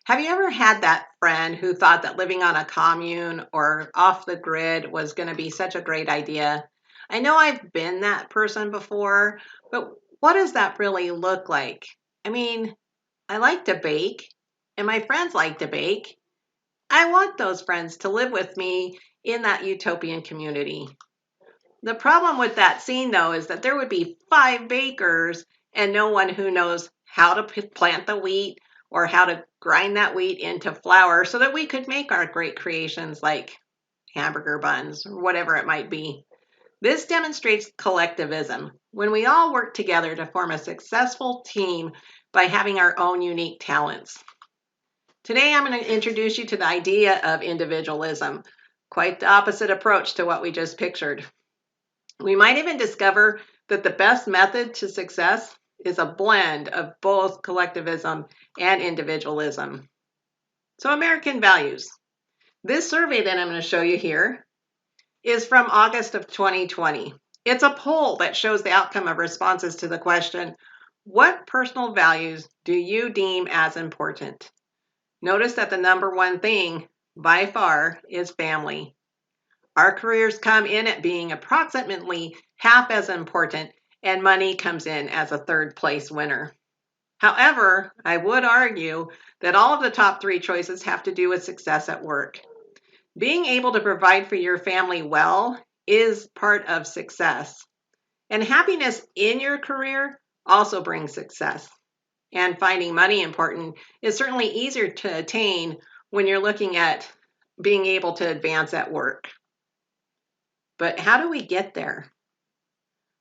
Have you ever had that friend who thought that living on a commune or off the grid was going to be such a great idea? I know I've been that person before, but what does that really look like? I mean, I like to bake, and my friends like to bake. I want those friends to live with me in that utopian community. The problem with that scene, though, is that there would be five bakers and no one who knows how to plant the wheat or how to grind that wheat into flour so that we could make our great creations like hamburger buns or whatever it might be. This demonstrates collectivism, when we all work together to form a successful team by having our own unique talents. Today, I'm going to introduce you to the idea of individualism, quite the opposite approach to what we just pictured. We might even discover that the best method to success is a blend of both collectivism and individualism. So, American values. This survey that I'm going to show you here is from August of 2020. It's a poll that shows the outcome of responses to the question, what personal values do you deem as important? Notice that the number one thing by far is family. Our careers come in at being approximately half as important, and money comes in as a third place winner. However, I would argue that all of the top three choices have to do with success at work. Being able to provide for your family well is part of success. And happiness in your career also brings success. And finding money important is certainly easier to attain when you're looking at being able to advance at work. But how do we get there?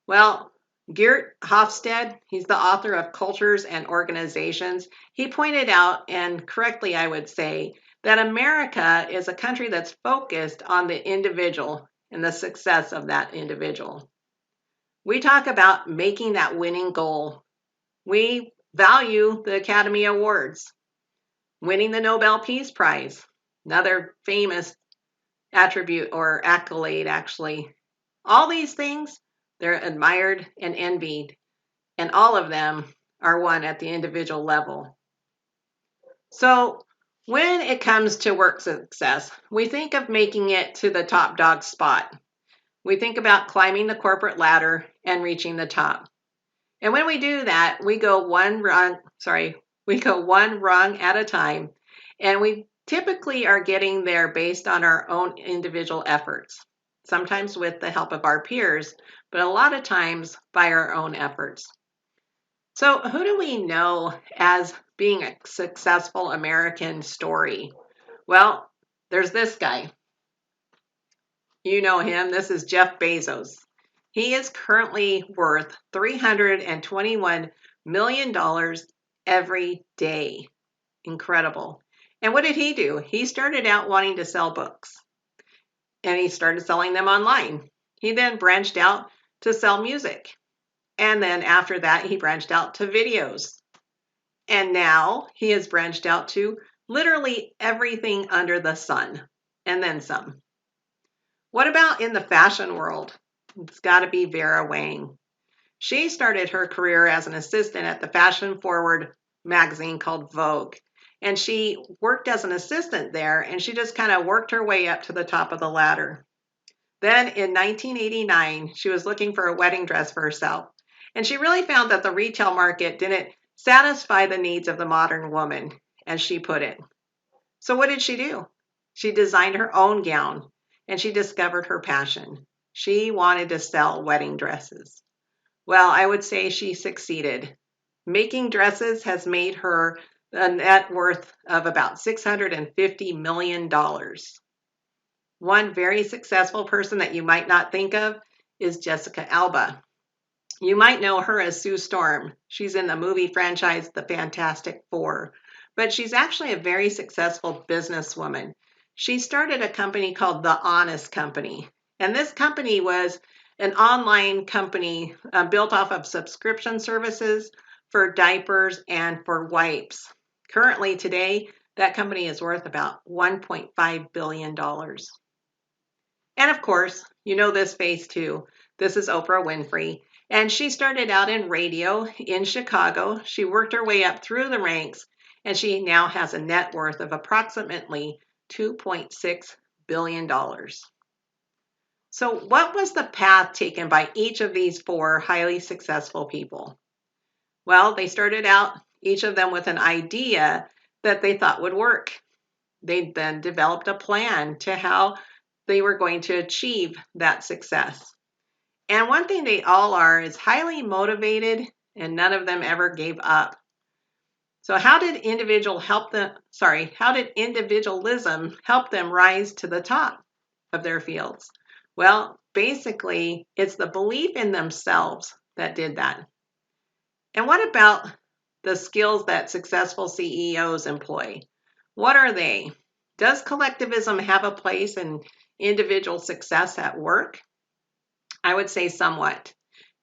Well, Geert Hofstede, he's the author of Cultures and Organizations. He pointed out, and correctly I would say, that America is a country that's focused on the individual and the success of that individual. We talk about making that winning goal. We value the Academy Awards, winning the Nobel Peace Prize, another famous attribute or accolade, actually. All these things, they're admired and envied, and all of them are won at the individual level. So when it comes to work success, we think of making it to the top dog spot. We think about climbing the corporate ladder and reaching the top. And when we do that, we go one rung at a time, and we typically are getting there based on our own individual efforts, sometimes with the help of our peers, but a lot of times by our own efforts. So who do we know as being a successful American story? Well, there's this guy. You know him. This is Jeff Bezos. He is currently worth $321 million every day. Incredible. And what did he do? He started out wanting to sell books, and he started selling them online. He then branched out to sell music. And then after that, he branched out to videos. And now he has branched out to literally everything under the sun, and then some. What about in the fashion world? It's got to be Vera Wang. She started her career as an assistant at the fashion-forward magazine called Vogue. And she worked as an assistant there, and she just kind of worked her way up to the top of the ladder. Then in 1989, she was looking for a wedding dress for herself. And she really found that the retail market didn't satisfy the needs of the modern woman, as she put it. So what did she do? She designed her own gown, and she discovered her passion. She wanted to sell wedding dresses. Well, I would say she succeeded. Making dresses has made her a net worth of about $650 million. One very successful person that you might not think of is Jessica Alba. You might know her as Sue Storm. She's in the movie franchise The Fantastic Four, but she's actually a very successful businesswoman. She started a company called The Honest Company, and this company was an online company built off of subscription services for diapers and for wipes. Currently today, that company is worth about $1.5 billion. And of course, you know this face too. This is Oprah Winfrey. And she started out in radio in Chicago. She worked her way up through the ranks, and she now has a net worth of approximately $2.6 billion. So, what was the path taken by each of these four highly successful people? Well, they started out, each of them, with an idea that they thought would work. They then developed a plan to how they were going to achieve that success. And one thing they all are is highly motivated, and none of them ever gave up. So how did individualism help them rise to the top of their fields? Well, basically, it's the belief in themselves that did that. And what about the skills that successful CEOs employ? What are they? Does collectivism have a place in individual success at work? I would say somewhat.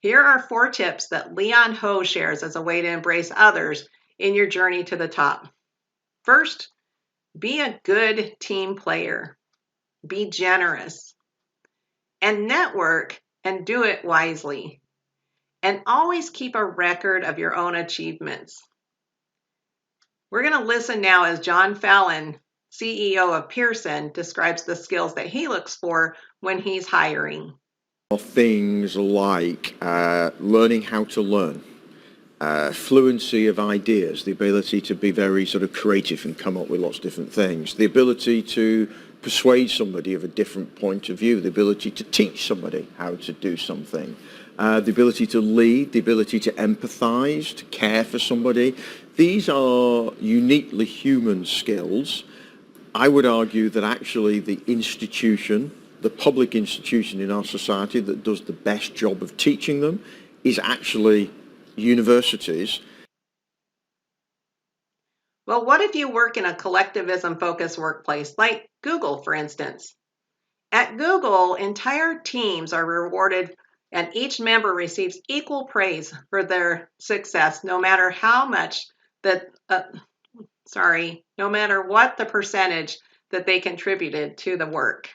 Here are 4 tips that Leon Ho shares as a way to embrace others in your journey to the top. First, be a good team player. Be generous. And network, and do it wisely. And always keep a record of your own achievements. We're going to listen now as John Fallon, CEO of Pearson, describes the skills that he looks for when he's hiring. Things like learning how to learn, fluency of ideas, the ability to be very sort of creative and come up with lots of different things, the ability to persuade somebody of a different point of view, the ability to teach somebody how to do something, the ability to lead, the ability to empathize, to care for somebody. These are uniquely human skills. I would argue that actually the public institution in our society that does the best job of teaching them is actually universities. Well, what if you work in a collectivism-focused workplace, like Google, for instance? At Google, entire teams are rewarded and each member receives equal praise for their success, no matter what the percentage that they contributed to the work.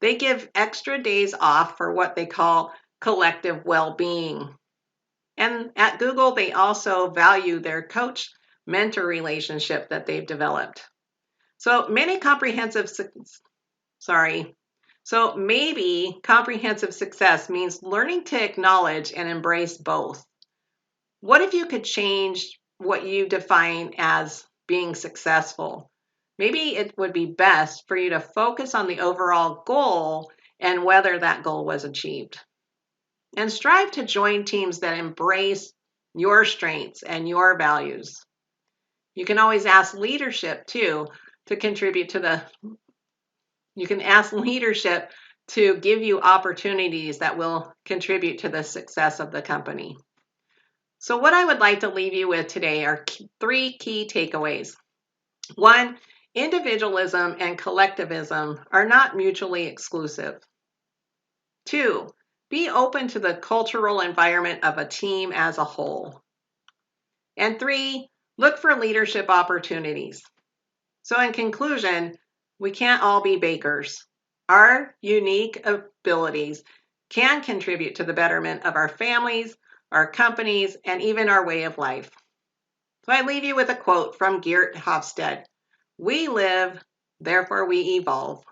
They give extra days off for what they call collective well-being. And at Google, they also value their coach-mentor relationship that they've developed. So maybe comprehensive success means learning to acknowledge and embrace both. What if you could change what you define as being successful? Maybe it would be best for you to focus on the overall goal and whether that goal was achieved. And strive to join teams that embrace your strengths and your values. You can always ask leadership too to contribute to you can ask leadership to give you opportunities that will contribute to the success of the company. So what I would like to leave you with today are 3 key takeaways. 1, individualism and collectivism are not mutually exclusive. 2, be open to the cultural environment of a team as a whole. And 3, look for leadership opportunities. So in conclusion, we can't all be bakers. Our unique abilities can contribute to the betterment of our families, our companies, and even our way of life. So I leave you with a quote from Geert Hofstede. We live, therefore we evolve.